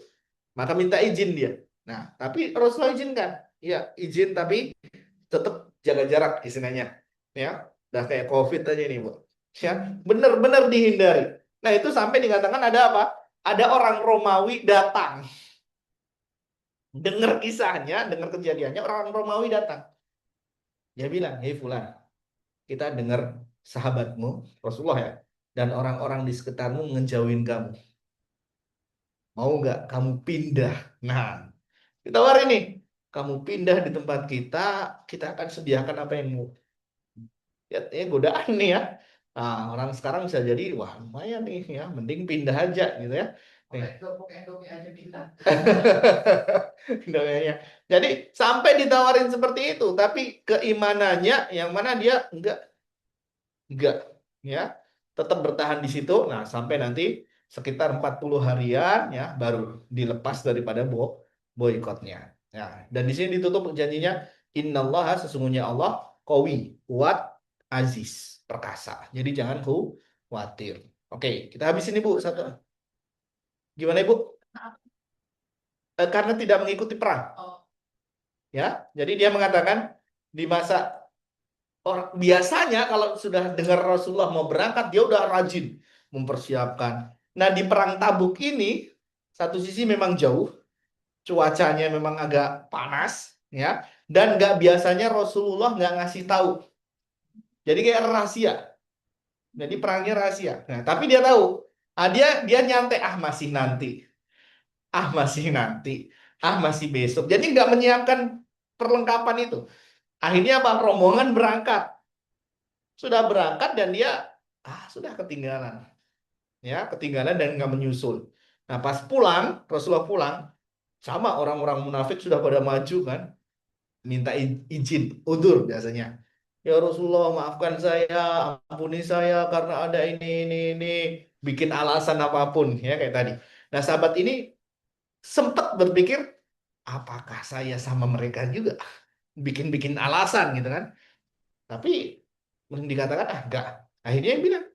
Maka minta izin dia. Nah, tapi Rasulullah izinkan. Ya, izin tapi tetap jaga jarak istilahnya. Ya, udah kayak COVID aja nih, Bu. Ya, benar-benar dihindari. Nah, itu sampai dikatakan ada apa? Ada orang Romawi datang. Dengar kisahnya, dengar kejadiannya, orang Romawi datang. Dia bilang, "Hei Fulan, kita dengar sahabatmu, Rasulullah ya, dan orang-orang di sekitarmu ngejauhin kamu. Mau nggak kamu pindah?" Nah, ditawarin nih, kamu pindah di tempat kita, kita akan sediakan apa yang mau. Ya, godaan nih ya. Nah, orang sekarang bisa jadi, wah lumayan nih ya, mending pindah aja gitu ya. Nih. Endok aja kita. Doanya. Jadi sampai ditawarin seperti itu, tapi keimanannya yang mana dia enggak ya, tetap bertahan di situ. Nah, sampai nanti sekitar 40 harian ya baru dilepas daripada boikotnya. Ya, dan di sini ditutup janjinya, innallaha sesungguhnya Allah qawi, kuat, aziz, perkasa. Jadi jangan khawatir. Oke, kita habis ini Bu satu. Gimana Ibu? Karena tidak mengikuti perang. Oh, Ya, jadi dia mengatakan di masa orang biasanya kalau sudah dengar Rasulullah mau berangkat dia udah rajin mempersiapkan. Nah, di perang Tabuk ini satu sisi memang jauh, cuacanya memang agak panas ya, dan nggak biasanya Rasulullah nggak ngasih tahu. Jadi kayak rahasia. Jadi perangnya rahasia. Nah, tapi dia tahu. Dia nyantai, masih nanti. Masih nanti. Masih besok. Jadi nggak menyiapkan perlengkapan itu. Akhirnya apa? Rombongan berangkat. Sudah berangkat dan dia sudah ketinggalan. Ya, ketinggalan dan nggak menyusul. Nah, pas pulang, Rasulullah pulang, sama orang-orang munafik sudah pada maju kan, minta izin, udur biasanya. Ya Rasulullah, maafkan saya, ampuni saya karena ada ini, bikin alasan apapun ya kayak tadi. Nah, sahabat ini sempat berpikir, apakah saya sama mereka juga bikin-bikin alasan gitu kan? Tapi dikatakan enggak. Akhirnya dia bilang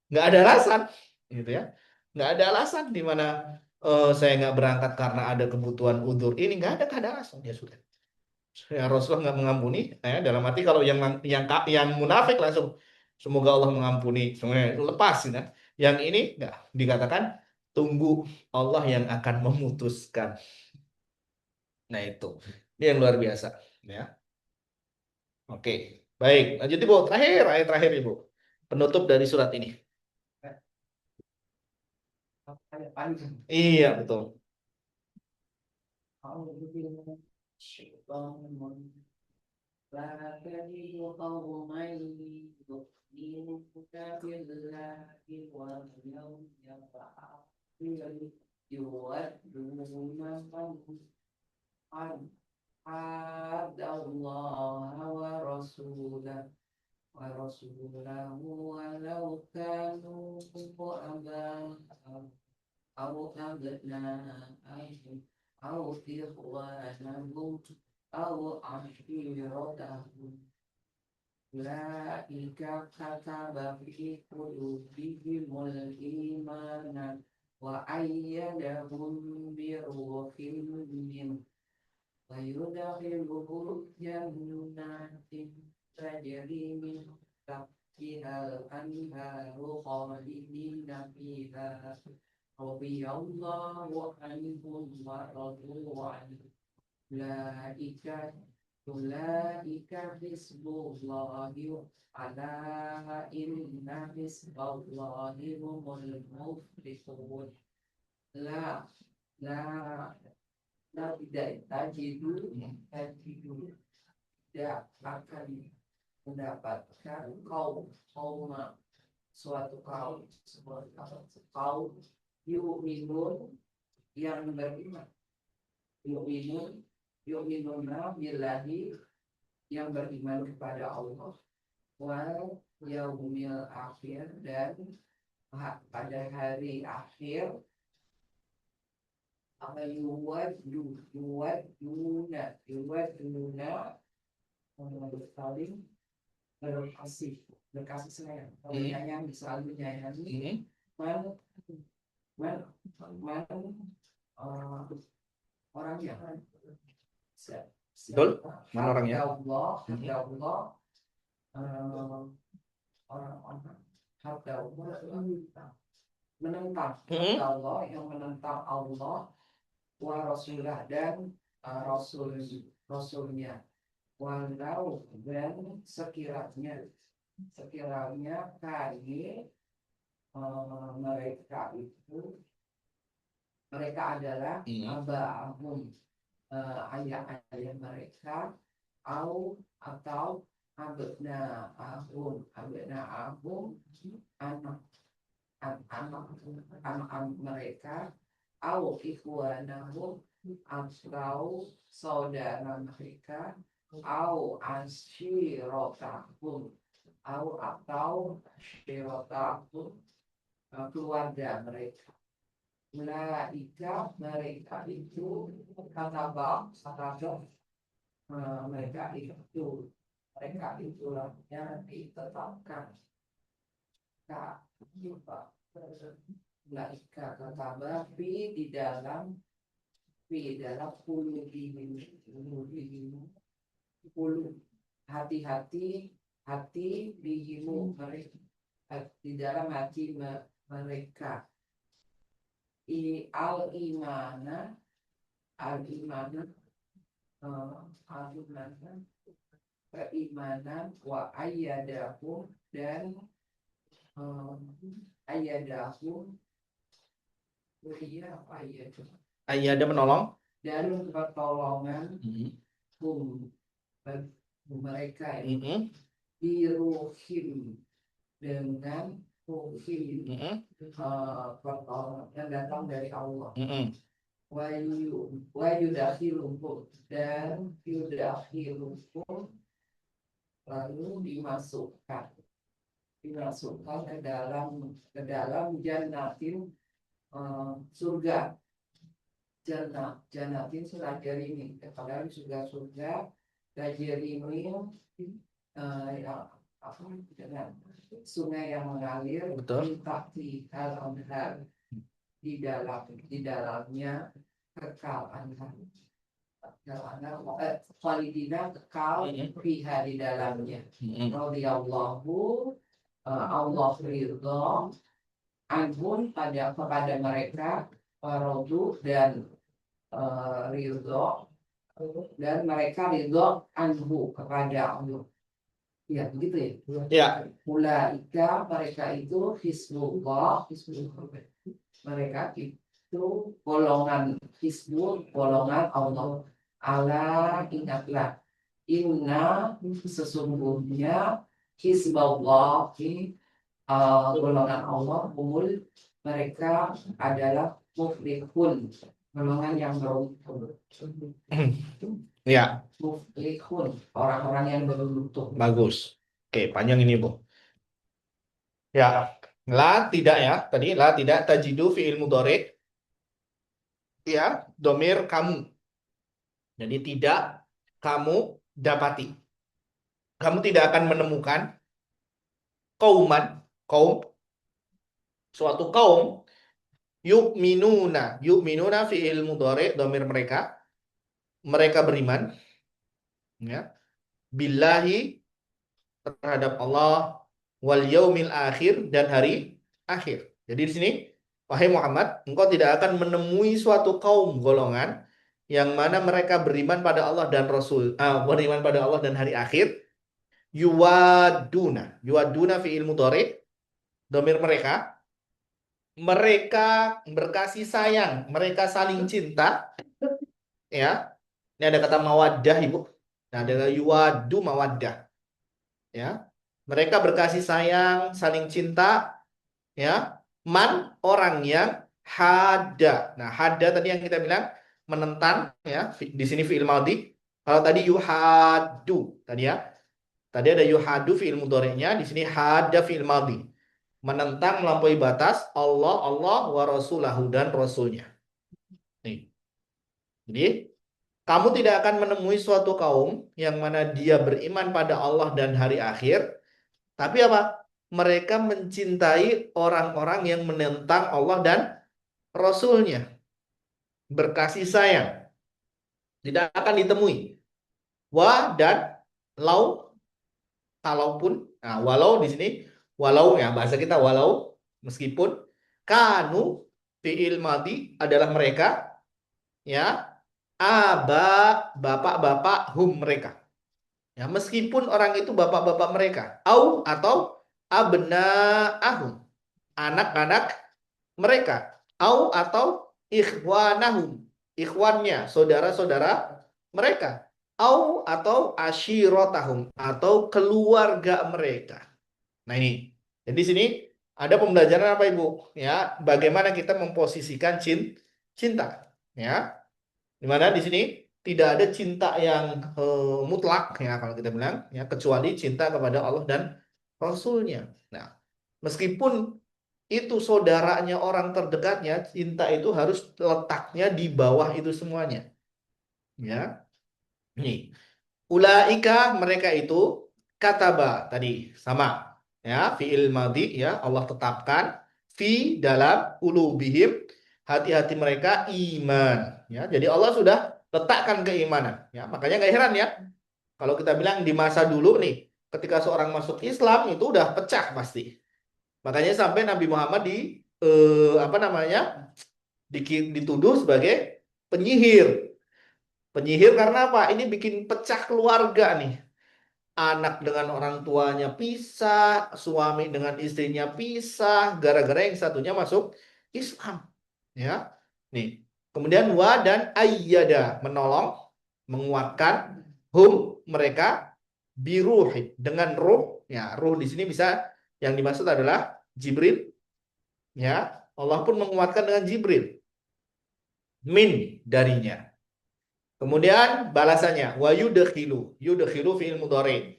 nggak ada alasan, gitu ya. Nggak ada alasan di mana saya nggak berangkat karena ada kebutuhan udzur ini nggak ada alasan ya sudah. Ya, Rasulullah nggak mengampuni. Dalam arti kalau yang munafik langsung semoga Allah mengampuni, semuanya lepas ya. Yang ini nggak dikatakan tunggu Allah yang akan memutuskan. Nah itu, ini yang luar biasa ya. Oke, baik. Lanjut Ibu. Ayat terakhir Ibu. Penutup dari surat ini. ada panjang. Iya, betul. لا تجد قوما يؤمنون بالله واليوم الآخر يودون من حاد الله ورسوله ولو كانوا آباءهم أو أبناءهم أو إخوانهم أو عشيرتهم أولئك كتب في قلوبهم الإيمان وأيدهم بروح منه ويدخلهم جنات تجري من تحتها الأنهار خالدين فيها رضي الله عنهم ورضوا عنه أولئك حزب الله ألا إن حزب الله هم المفلحون. La la la tidak tajidu tidak akan mendapatkan kaum suatu kaum yu'minun yang beriman, yu'minuna billahi yang beriman kepada Allah, wal yaumil akhir dan pada hari akhir, yuwadduna saling berkasih sayang, sayang selalu menyayangi man orangnya. Betul? Mana orangnya? Allah, orang-orang menentang Allah, yang menentang Allah wa rasulah dan rasulnya, walau dan sekiranya kami mereka adalah abahum ayah-ayah mereka, atau abna'ahum anak mereka, ikhwanahum atau saudara mereka, ashirotahum atau ashirotahum keluarga mereka. Mereka itu mereka itulah yang ditetapkan mereka kata di dalam puluh hati bihimu mereka, di dalam hati mereka. Al-imana keimanan, wa ayyadahu dan Ayyada menolong. Dan pertolongan mereka biruhim dengan pertolongan yang datang dari Allah. Wa yudakhiluhum dan lalu dimasukkan ke dalam jannatin surga. Jannatin surajarimin, kepada surga tajrimin dengan sungai yang mengalir, di al-anhar, di dalamnya kekal anhar. Khalidina kekal fiha di dalamnya. Radhiyallahu Allah ridha anhum kepada mereka, warodu dan ridha dan mereka ridha anhu kepada Allah. Ya, begitu ya. Ya. Ulaika mereka itu Hizbullah, mereka itu golongan Hizbul, golongan Allah. Ala ingatlah, inna sesungguhnya Hizbullah, golongan Allah, mereka adalah muflihun, golongan yang beruntung. Ya. Muflihun, orang-orang yang beruntung. Bagus. Oke, panjang ini, Bu. Ya, la tidak ya. Tadi la tidak tajidu fi'il mudhari. Ya, domir kamu. Jadi tidak kamu dapati. Kamu tidak akan menemukan kaum, suatu kaum yu'minuna fi'il mudhari, domir mereka beriman, ya, billahi terhadap Allah, wal yaumil akhir dan hari akhir. Jadi di sini, wahai Muhammad, engkau tidak akan menemui suatu kaum golongan yang mana mereka beriman pada Allah dan beriman pada Allah dan hari akhir. Yuwaduna fi'il mudhari, domir mereka, mereka berkasih sayang, mereka saling cinta, ya. Ini ada kata mawaddah, Ibu. Nah, ada yuwadu mawaddah, ya. Mereka berkasih sayang, saling cinta, ya. Man, orang yang hada. Nah, hada tadi yang kita bilang menentang, ya. Di sini fi'il madhi. Kalau tadi yuhadu, tadi ya. Tadi ada yuhadu fi'il mudhari'nya, di sini hada fi'il madhi. Menentang, melampaui batas Allah wa rasulahu dan rasulnya. Nih. Jadi kamu tidak akan menemui suatu kaum yang mana dia beriman pada Allah dan hari akhir, tapi apa? Mereka mencintai orang-orang yang menentang Allah dan Rasulnya. Berkasih sayang. Tidak akan ditemui. Wa dan lau, kalaupun. Nah, walau di sini, walau ya, bahasa kita walau, meskipun. Kanu, fi'il madhi adalah mereka. Ya, bapak-bapak mereka. Ya, meskipun orang itu bapak-bapak mereka, atau abna'ahum, anak-anak mereka, atau ikhwanahum, ikhwannya, saudara-saudara mereka, atau ashirotahum, atau keluarga mereka. Nah ini, jadi di sini ada pembelajaran apa Ibu? Ya, bagaimana kita memposisikan cinta, ya. Dimana di sini tidak ada cinta yang mutlak ya kalau kita bilang ya kecuali cinta kepada Allah dan Rasulnya. Nah, meskipun itu saudaranya orang terdekatnya, cinta itu harus letaknya di bawah itu semuanya. Ya, nih. Ulaika mereka itu kataba tadi sama ya fiil madhi ya Allah tetapkan fi dalam ulubihim hati-hati mereka iman ya jadi Allah sudah letakkan keimanan ya makanya nggak heran ya kalau kita bilang di masa dulu nih ketika seorang masuk Islam itu udah pecah pasti makanya sampai Nabi Muhammad apa namanya dituduh sebagai penyihir karena apa ini bikin pecah keluarga nih anak dengan orang tuanya pisah, suami dengan istrinya pisah, gara-gara yang satunya masuk Islam. Ya, nih. Kemudian wa dan ayyada menolong, menguatkan mereka biruhi dengan ruh. Ya, ruh di sini bisa yang dimaksud adalah Jibril. Ya, Allah pun menguatkan dengan Jibril. Min darinya. Kemudian balasannya wa yudkhilu fi'il mudhari.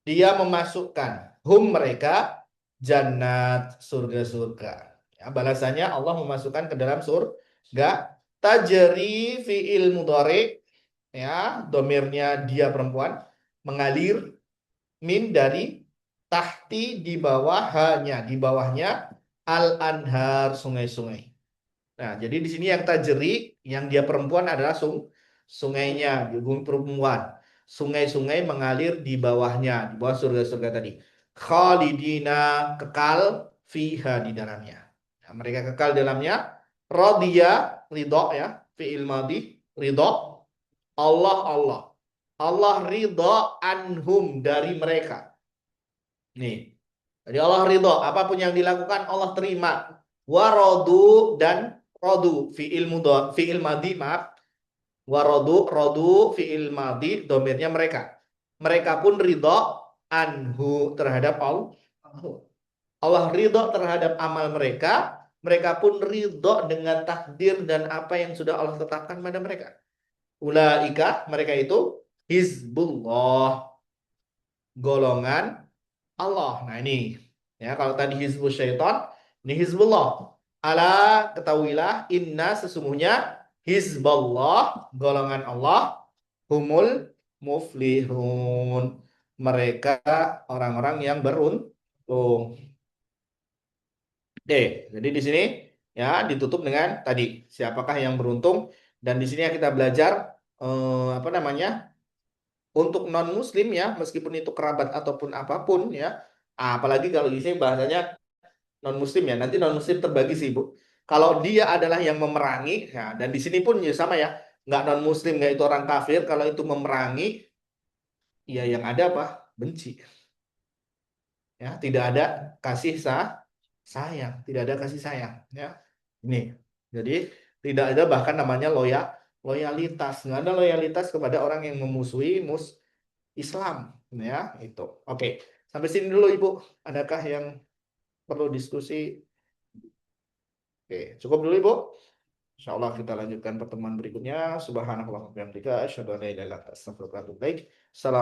Dia memasukkan mereka jannat surga-surga. Ya, balasannya Allah memasukkan ke dalam surga tajri fi'il mudhari ya, domirnya dia perempuan mengalir min dari tahti di bawahnya al-anhar sungai-sungai. Nah, jadi di sini yang tajri yang dia perempuan adalah sungainya, bumi perempuan. Sungai-sungai mengalir di bawahnya, di bawah surga-surga tadi. Khalidina, kekal fiha di dalamnya. Nah, mereka kekal di dalamnya. Radhiya, ridho ya, fi'il madhi, ridho. Allah. Allah ridho anhum dari mereka. Nih. Jadi Allah ridho, apapun yang dilakukan Allah terima. Warodu dan rodu fi'il madhi, maaf. Rodu fi'il madhi domirnya mereka. Mereka pun ridho anhu terhadap Allah. Allah ridho terhadap amal mereka. Mereka pun ridho dengan takdir dan apa yang sudah Allah tetapkan pada mereka. Ulaika mereka itu Hizbullah, golongan Allah. Nah ini ya kalau tadi Hizbul Syaitan, ini Hizbullah. Ala ketahuilah inna sesungguhnya Hizballah golongan Allah humul muflihun. Mereka orang-orang yang beruntung. Oke, jadi di sini ya ditutup dengan tadi siapakah yang beruntung dan di sini ya kita belajar apa namanya untuk non muslim ya meskipun itu kerabat ataupun apapun ya apalagi kalau di sini bahasanya non muslim ya nanti non muslim terbagi sih Bu kalau dia adalah yang memerangi ya, dan di sini pun ya sama ya nggak non muslim nggak itu orang kafir kalau itu memerangi ya yang ada apa benci ya tidak ada kasih sayang, tidak ada kasih sayang, ya. Ini. Jadi tidak ada bahkan namanya loyalitas. Nggak ada loyalitas kepada orang yang memusuhi Islam, ya, itu. Oke, sampai sini dulu Ibu. Adakah yang perlu diskusi? Oke, cukup dulu Ibu. Insya Allah kita lanjutkan pertemuan berikutnya. Subhanallah wa bihamdika asyhadu an la ilaha illa anta astaghfiruka wa atubu ilaik. Assalamualaikum.